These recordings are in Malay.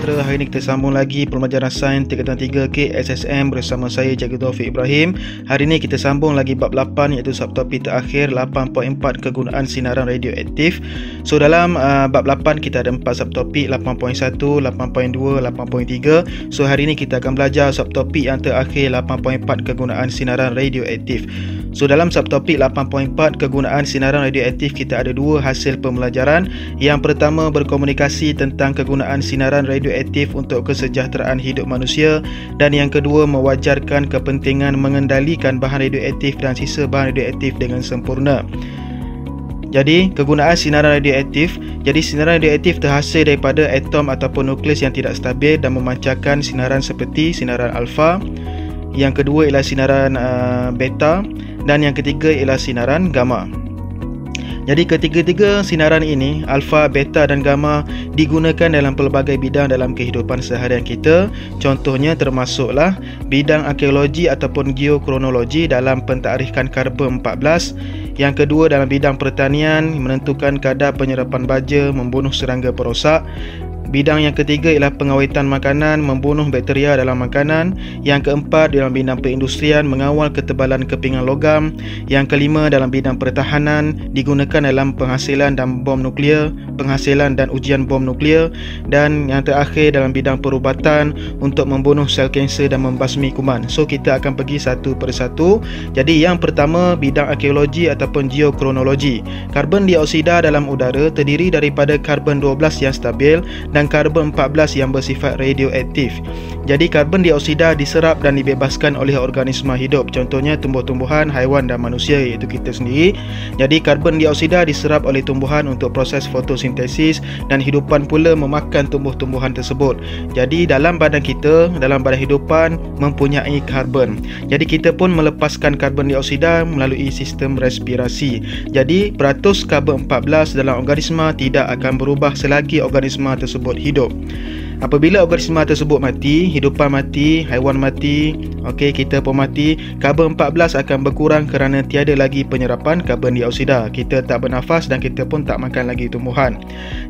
sejahtera. Hari ini kita sambung lagi pembelajaran sains tingkatan 3 KSSM bersama saya Cikgu Taufik Ibrahim. Hari ini kita sambung lagi bab 8 iaitu subtopik terakhir 8.4 kegunaan sinaran radioaktif. So dalam bab 8 kita ada 4 subtopik 8.1, 8.2, 8.3. So hari ini kita akan belajar subtopik yang terakhir 8.4 kegunaan sinaran radioaktif. So dalam subtopik 8.4 kegunaan sinaran radioaktif kita ada dua hasil pembelajaran. Yang pertama berkomunikasi tentang kegunaan sinaran radioaktif untuk kesejahteraan hidup manusia, dan yang kedua mewajarkan kepentingan mengendalikan bahan radioaktif dan sisa bahan radioaktif dengan sempurna. Jadi kegunaan sinaran radioaktif. Jadi sinaran radioaktif terhasil daripada atom ataupun nukleus yang tidak stabil dan memancarkan sinaran seperti sinaran alfa. Yang kedua ialah sinaran beta, dan yang ketiga ialah sinaran gamma. Jadi ketiga-tiga sinaran ini, alfa, beta dan gamma, digunakan dalam pelbagai bidang dalam kehidupan seharian kita. Contohnya termasuklah bidang arkeologi ataupun geokronologi dalam pentarikhan karbon 14. Yang kedua dalam bidang pertanian, menentukan kadar penyerapan baja, membunuh serangga perosak. Bidang yang ketiga ialah pengawetan makanan, membunuh bakteria dalam makanan. Yang keempat dalam bidang perindustrian, mengawal ketebalan kepingan logam. Yang kelima dalam bidang pertahanan, digunakan dalam penghasilan dan bom nuklear, penghasilan dan ujian bom nuklear. Dan yang terakhir dalam bidang perubatan untuk membunuh sel kanser dan membasmi kuman. So kita akan pergi satu persatu. Jadi yang pertama bidang arkeologi ataupun geokronologi. Karbon dioksida dalam udara terdiri daripada karbon 12 yang stabil dan karbon 14 yang bersifat radioaktif. Jadi karbon dioksida diserap dan dibebaskan oleh organisma hidup, contohnya tumbuh-tumbuhan, haiwan dan manusia, iaitu kita sendiri. Jadi karbon dioksida diserap oleh tumbuhan untuk proses fotosintesis, dan hidupan pula memakan tumbuh-tumbuhan tersebut. Jadi dalam badan kita, dalam badan hidupan mempunyai karbon. Jadi kita pun melepaskan karbon dioksida melalui sistem respirasi. Jadi peratus karbon 14 dalam organisma tidak akan berubah selagi organisma tersebut hidup. Apabila organisma tersebut mati, hidupan mati, haiwan mati, kita pun mati, karbon 14 akan berkurang kerana tiada lagi penyerapan karbon dioksida. Kita tak bernafas dan kita pun tak makan lagi tumbuhan.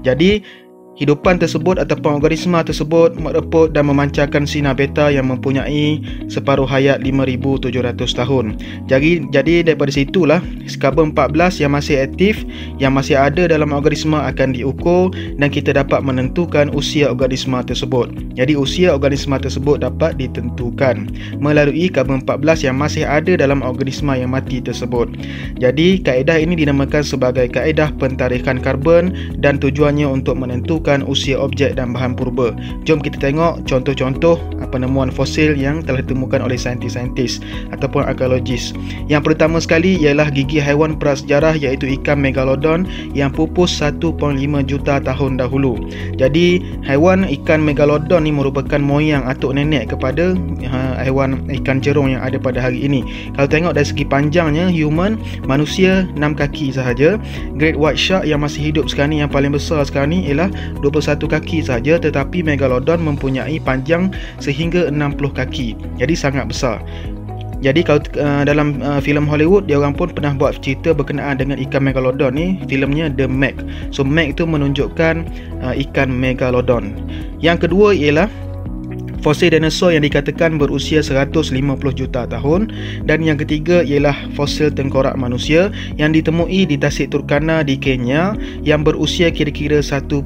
Jadi hidupan tersebut ataupun organisma tersebut mereput dan memancarkan sinar beta yang mempunyai separuh hayat 5,700 tahun. Jadi daripada situlah karbon 14 yang masih aktif, yang masih ada dalam organisma akan diukur dan kita dapat menentukan usia organisma tersebut. Jadi usia organisma tersebut dapat ditentukan melalui karbon 14 yang masih ada dalam organisma yang mati tersebut. Jadi kaedah ini dinamakan sebagai kaedah pentarikhan karbon dan tujuannya untuk menentukan usia objek dan bahan purba. Jom kita tengok contoh-contoh penemuan fosil yang telah ditemukan oleh saintis-saintis ataupun arkeologis. Yang pertama sekali ialah gigi haiwan prasejarah, iaitu ikan megalodon yang pupus 1.5 juta tahun dahulu. Jadi haiwan ikan megalodon ni merupakan moyang atuk nenek kepada haiwan ikan jerung yang ada pada hari ini. Kalau tengok dari segi panjangnya, human, manusia 6 kaki sahaja. Great white shark yang masih hidup sekarang ni, yang paling besar sekarang ni ialah 21 kaki saja, tetapi megalodon mempunyai panjang sehingga 60 kaki. Jadi sangat besar. Jadi kalau dalam filem Hollywood, dia orang pun pernah buat cerita berkenaan dengan ikan megalodon ni, filmnya The Meg. So Meg itu menunjukkan ikan megalodon. Yang kedua ialah fosil dinosaur yang dikatakan berusia 150 juta tahun, dan yang ketiga ialah fosil tengkorak manusia yang ditemui di Tasik Turkana di Kenya yang berusia kira-kira 1.54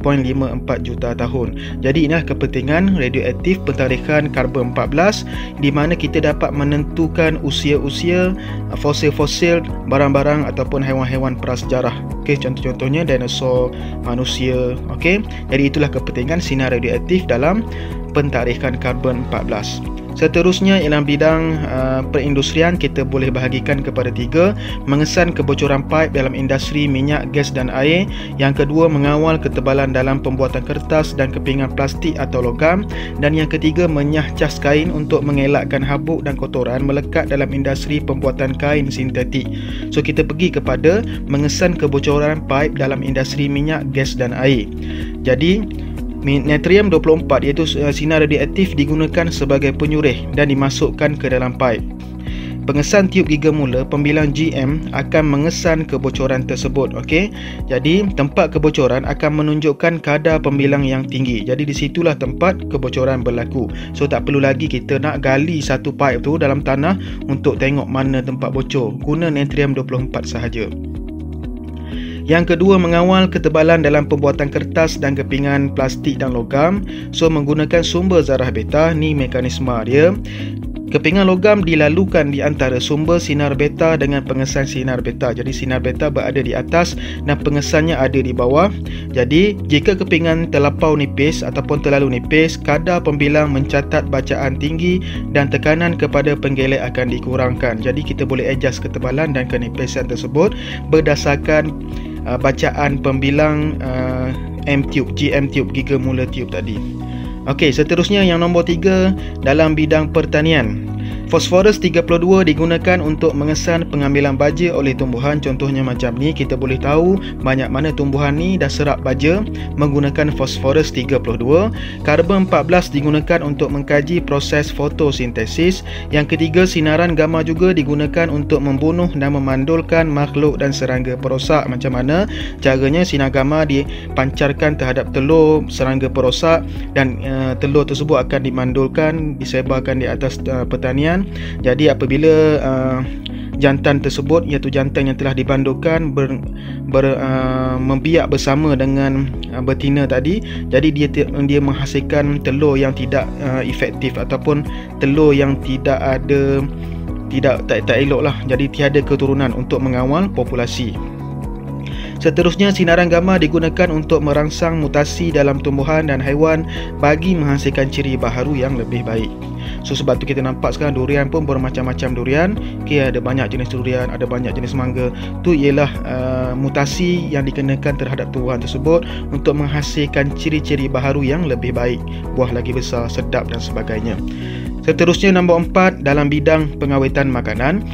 juta tahun. Jadi inilah kepentingan radioaktif pentarikhan karbon 14, di mana kita dapat menentukan usia-usia fosil-fosil barang-barang ataupun haiwan-haiwan prasejarah. Contoh-contohnya dinosaur, manusia. Jadi itulah kepentingan sinar radioaktif dalam pentarikhan karbon 14. Seterusnya ialah bidang perindustrian. Kita boleh bahagikan kepada 3. Mengesan kebocoran paip dalam industri minyak, gas dan air. Yang kedua, mengawal ketebalan dalam pembuatan kertas dan kepingan plastik atau logam. Dan yang ketiga, menyah cas kain untuk mengelakkan habuk dan kotoran melekat dalam industri pembuatan kain sintetik. So kita pergi kepada mengesan kebocoran paip dalam industri minyak, gas dan air. Jadi Natrium 24 iaitu sinar radioaktif digunakan sebagai penyurih dan dimasukkan ke dalam paip. pengesan tiub giga mula pembilang GM akan mengesan kebocoran tersebut. Okey, jadi tempat kebocoran akan menunjukkan kadar pembilang yang tinggi. Jadi di situlah tempat kebocoran berlaku. So tak perlu lagi kita nak gali satu pipe tu dalam tanah untuk tengok mana tempat bocor. Guna Natrium 24 sahaja. Yang kedua, mengawal ketebalan dalam pembuatan kertas dan kepingan plastik dan logam. So menggunakan sumber zarah beta, ni mekanisme dia. Kepingan logam dilalukan di antara sumber sinar beta dengan pengesan sinar beta. Jadi sinar beta berada di atas dan pengesannya ada di bawah. Jadi jika kepingan terlampau nipis ataupun terlalu nipis, kadar pembilang mencatat bacaan tinggi dan tekanan kepada penggelek akan dikurangkan. Jadi kita boleh adjust ketebalan dan kenipisan tersebut berdasarkan bacaan pembilang M-tube, GM-tube, giga mula tube tadi. Okey, seterusnya yang nombor 3 dalam bidang pertanian. Fosforus 32 digunakan untuk mengesan pengambilan baja oleh tumbuhan. Contohnya macam ni, kita boleh tahu banyak mana tumbuhan ni dah serap baja menggunakan fosforus 32. Karbon 14 digunakan untuk mengkaji proses fotosintesis. Yang ketiga, sinaran gamma juga digunakan untuk membunuh dan memandulkan makhluk dan serangga perosak. Macam mana caranya? Sinar gamma dipancarkan terhadap telur serangga perosak dan telur tersebut akan dimandulkan, disebarkan di atas pertanian. Jadi apabila jantan tersebut, iaitu jantan yang telah dibandulkan membiak bersama dengan betina tadi, jadi dia menghasilkan telur yang tidak efektif ataupun telur yang tak elok lah. Jadi tiada keturunan untuk mengawal populasi. Seterusnya, sinaran gamma digunakan untuk merangsang mutasi dalam tumbuhan dan haiwan bagi menghasilkan ciri baharu yang lebih baik. So sebab tu kita nampak sekarang durian pun bermacam-macam durian. Okay, ada banyak jenis durian, ada banyak jenis mangga. Tu ialah mutasi yang dikenakan terhadap tumbuhan tersebut untuk menghasilkan ciri-ciri baharu yang lebih baik, buah lagi besar, sedap dan sebagainya. Seterusnya, nombor 4 dalam bidang pengawetan makanan.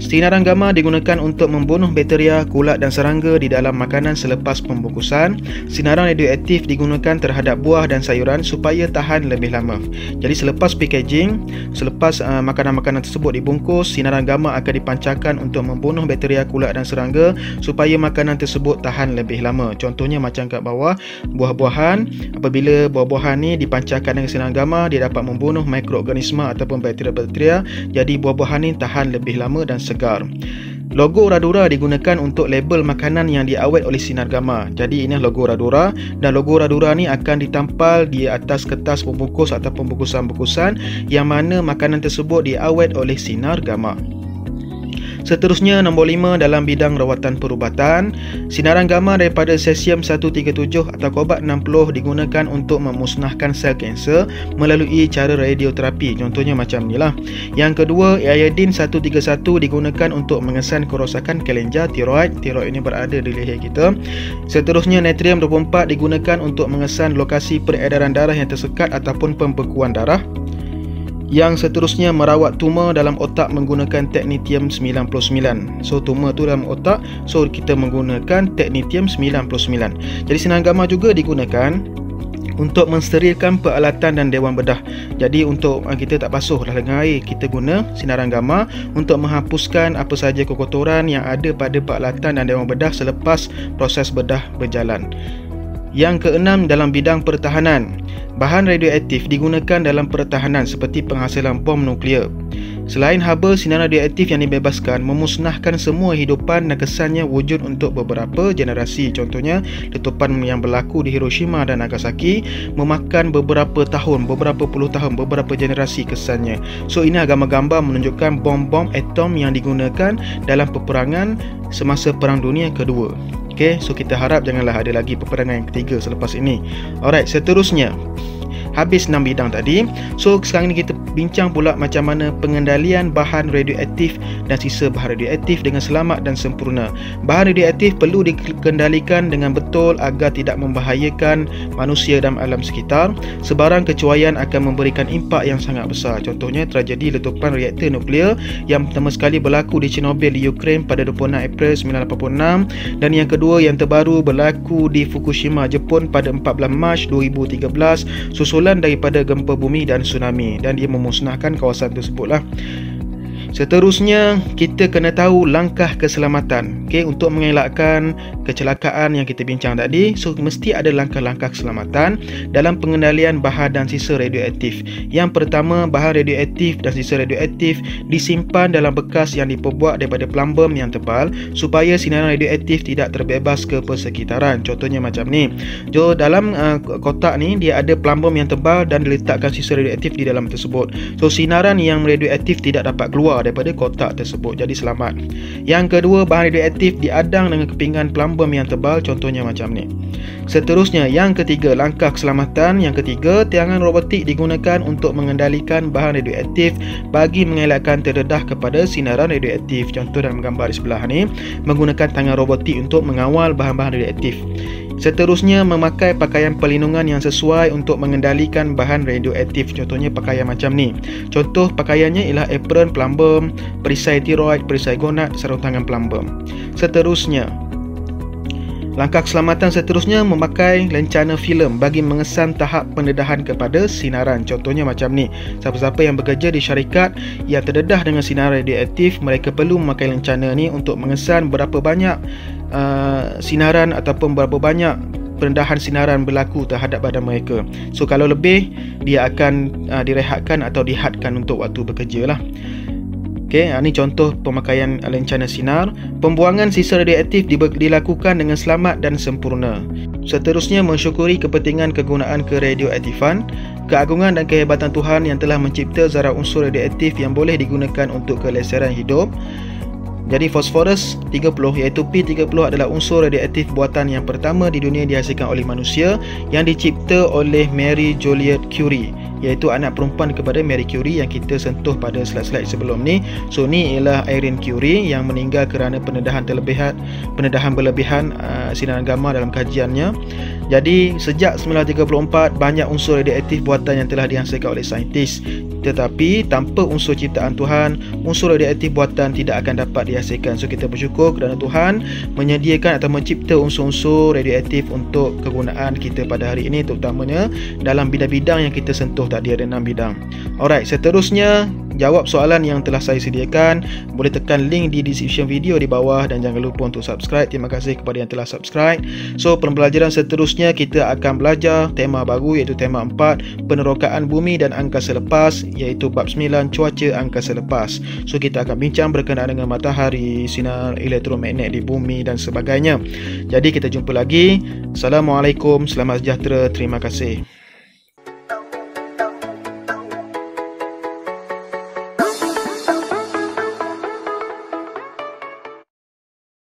Sinaran gamma digunakan untuk membunuh bakteria, kulat dan serangga di dalam makanan selepas pembungkusan. Sinaran radioaktif digunakan terhadap buah dan sayuran supaya tahan lebih lama. Jadi selepas packaging, selepas makanan-makanan tersebut dibungkus, sinaran gamma akan dipancarkan untuk membunuh bakteria, kulat dan serangga supaya makanan tersebut tahan lebih lama. Contohnya macam kat bawah, buah-buahan. Apabila buah-buahan ni dipancarkan dengan sinaran gamma, dia dapat membunuh mikroorganisma ataupun bakteria-bakteria. Jadi buah-buahan ni tahan lebih lama dan segar. Logo Radura digunakan untuk label makanan yang diawet oleh sinar gamma. Jadi ini logo Radura, dan logo Radura ni akan ditampal di atas kertas pembungkus ataupun bungkusan-bungkusan yang mana makanan tersebut diawet oleh sinar gamma. Seterusnya, nombor 5 dalam bidang rawatan perubatan. Sinaran gamma daripada cesium-137 atau cobalt-60 digunakan untuk memusnahkan sel kanser melalui cara radioterapi. Contohnya macam inilah. Yang kedua, iodine-131 digunakan untuk mengesan kerosakan kelenjar tiroid. Tiroid ini berada di leher kita. Seterusnya, natrium-24 digunakan untuk mengesan lokasi peredaran darah yang tersekat ataupun pembekuan darah. Yang seterusnya, merawat tumor dalam otak menggunakan technetium-99. So tumor tu dalam otak, so kita menggunakan technetium-99. Jadi sinar gamma juga digunakan untuk mensterilkan peralatan dan dewan bedah. Jadi untuk kita tak basuh dah dengan air, kita guna sinaran gamma untuk menghapuskan apa sahaja kekotoran yang ada pada peralatan dan dewan bedah selepas proses bedah berjalan. Yang keenam, dalam bidang pertahanan. Bahan radioaktif digunakan dalam pertahanan seperti penghasilan bom nuklear. Selain haba, sinar radioaktif yang dibebaskan memusnahkan semua hidupan dan kesannya wujud untuk beberapa generasi. Contohnya, letupan yang berlaku di Hiroshima dan Nagasaki memakan beberapa tahun, beberapa puluh tahun, beberapa generasi kesannya. So ini gambar-gambar menunjukkan bom-bom atom yang digunakan dalam peperangan semasa Perang Dunia Kedua. Okay, so kita harap janganlah ada lagi peperangan yang ketiga selepas ini. Alright, seterusnya, habis 6 bidang tadi. So sekarang ni kita bincang pula macam mana pengendalian bahan radioaktif dan sisa bahan radioaktif dengan selamat dan sempurna. Bahan radioaktif perlu dikendalikan dengan betul agar tidak membahayakan manusia dan alam sekitar. Sebarang kecuaian akan memberikan impak yang sangat besar. Contohnya tragedi letupan reaktor nuklear yang pertama sekali berlaku di Chernobyl di Ukraine pada 26 April 1986, dan yang kedua yang terbaru berlaku di Fukushima, Jepun pada 14 Mac 2013 susulan daripada gempa bumi dan tsunami, dan dia memusnahkan kawasan tersebut lah. Seterusnya, kita kena tahu langkah keselamatan. Okey, untuk mengelakkan kecelakaan yang kita bincang tadi, so mesti ada langkah-langkah keselamatan dalam pengendalian bahan dan sisa radioaktif. Yang pertama, bahan radioaktif dan sisa radioaktif disimpan dalam bekas yang diperbuat daripada plumbum yang tebal supaya sinaran radioaktif tidak terbebas ke persekitaran. Contohnya macam ni. So dalam kotak ni dia ada plumbum yang tebal dan diletakkan sisa radioaktif di dalam tersebut. So sinaran yang radioaktif tidak dapat keluar daripada kotak tersebut, jadi selamat. Yang kedua, bahan radioaktif diadang dengan kepingan plumbum yang tebal, contohnya macam ni. Seterusnya, yang ketiga, langkah keselamatan yang ketiga, tiangan robotik digunakan untuk mengendalikan bahan radioaktif bagi mengelakkan terdedah kepada sinaran radioaktif. Contoh dalam gambar di sebelah ni, menggunakan tangan robotik untuk mengawal bahan-bahan radioaktif. Seterusnya, memakai pakaian perlindungan yang sesuai untuk mengendalikan bahan radioaktif. Contohnya pakaian macam ni. Contoh pakaiannya ialah apron plumbum, perisai tiroid, perisai gonad, sarung tangan plumbum. Seterusnya, langkah keselamatan seterusnya, memakai lencana filem bagi mengesan tahap pendedahan kepada sinaran. Contohnya macam ni. Siapa-siapa yang bekerja di syarikat yang terdedah dengan sinaran radioaktif, mereka perlu memakai lencana ni untuk mengesan berapa banyak sinaran ataupun berapa banyak pendedahan sinaran berlaku terhadap badan mereka. So kalau lebih, dia akan direhatkan atau dihadkan untuk waktu bekerja lah. Okey, ini contoh pemakaian lencana sinar. Pembuangan sisa radioaktif dilakukan dengan selamat dan sempurna. Seterusnya, mensyukuri kepentingan kegunaan keradioaktifan, keagungan dan kehebatan Tuhan yang telah mencipta zarah unsur radioaktif yang boleh digunakan untuk keleseran hidup. Jadi fosforus 30 iaitu P30 adalah unsur radioaktif buatan yang pertama di dunia dihasilkan oleh manusia yang dicipta oleh Marie Joliot Curie, iaitu anak perempuan kepada Marie Curie yang kita sentuh pada slide-slide sebelum ni. So ni ialah Irene Curie yang meninggal kerana pendedahan berlebihan sinaran gamma dalam kajiannya. Jadi sejak 1934 banyak unsur radioaktif buatan yang telah dihasilkan oleh saintis. Tetapi tanpa unsur ciptaan Tuhan, unsur radioaktif buatan tidak akan dapat dihasilkan. So kita bersyukur kerana Tuhan menyediakan atau mencipta unsur-unsur radioaktif untuk kegunaan kita pada hari ini, terutamanya dalam bidang-bidang yang kita sentuh tadi, ada 6 bidang. Alright, seterusnya jawab soalan yang telah saya sediakan. Boleh tekan link di description video di bawah dan jangan lupa untuk subscribe. Terima kasih kepada yang telah subscribe. So pembelajaran seterusnya kita akan belajar tema baru iaitu tema 4, penerokaan bumi dan angkasa lepas, iaitu bab 9, cuaca angkasa lepas. So kita akan bincang berkenaan dengan matahari, sinar elektromagnet di bumi dan sebagainya. Jadi kita jumpa lagi. Assalamualaikum, selamat sejahtera, terima kasih.